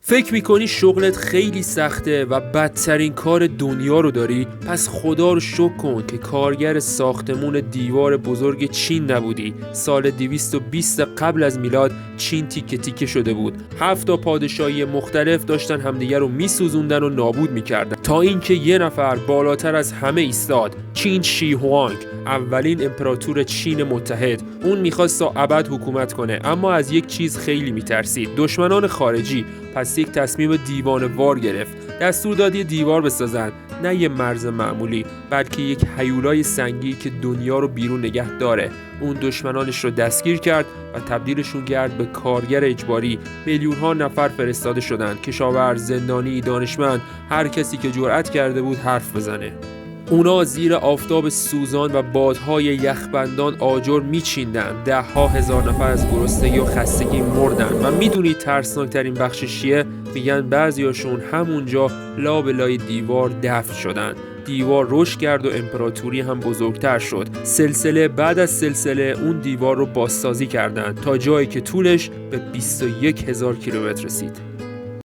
فکر میکنی شغلت خیلی سخته و بدترین کار دنیا رو داری؟ پس خدا رو شکر کن که کارگر ساختمون دیوار بزرگ چین نبودی. سال 220 قبل از میلاد چین تیکه تیکه شده بود. 7 پادشاهی مختلف داشتن همدیگر رو میسوزوندن و نابود میکردن تا اینکه یه نفر بالاتر از همه ایستاد، چین شی هوانگ، اولین امپراتور چین متحد. اون میخواست تا ابد حکومت کنه، اما از یک چیز خیلی میترسید: دشمنان خارجی. پس یک تصمیم دیوانه‌وار گرفت. دستور داد یه دیوار بسازن، نه یه مرز معمولی، بلکه یک هیولای سنگی که دنیا رو بیرون نگه داره. اون دشمنانش رو دستگیر کرد و تبدیلشون کرد به کارگر اجباری. میلیون‌ها نفر فرستاده شدن: کشاورز، زندانی، دانشمند، هر کسی که جرأت کرده بود حرف بزنه. اونا زیر آفتاب سوزان و بادهای یخبندان آجر میچیندن. 10,000 نفر از گرسنگی و خستگی مردن. و میدونی ترسناکترین بخشش چیه؟ میگن بعضیاشون همونجا لابلای دیوار دفن شدن. دیوار رشد کرد و امپراتوری هم بزرگتر شد. سلسله بعد از سلسله اون دیوار رو بازسازی کردن تا جایی که طولش به 21,000 کیلومتر رسید.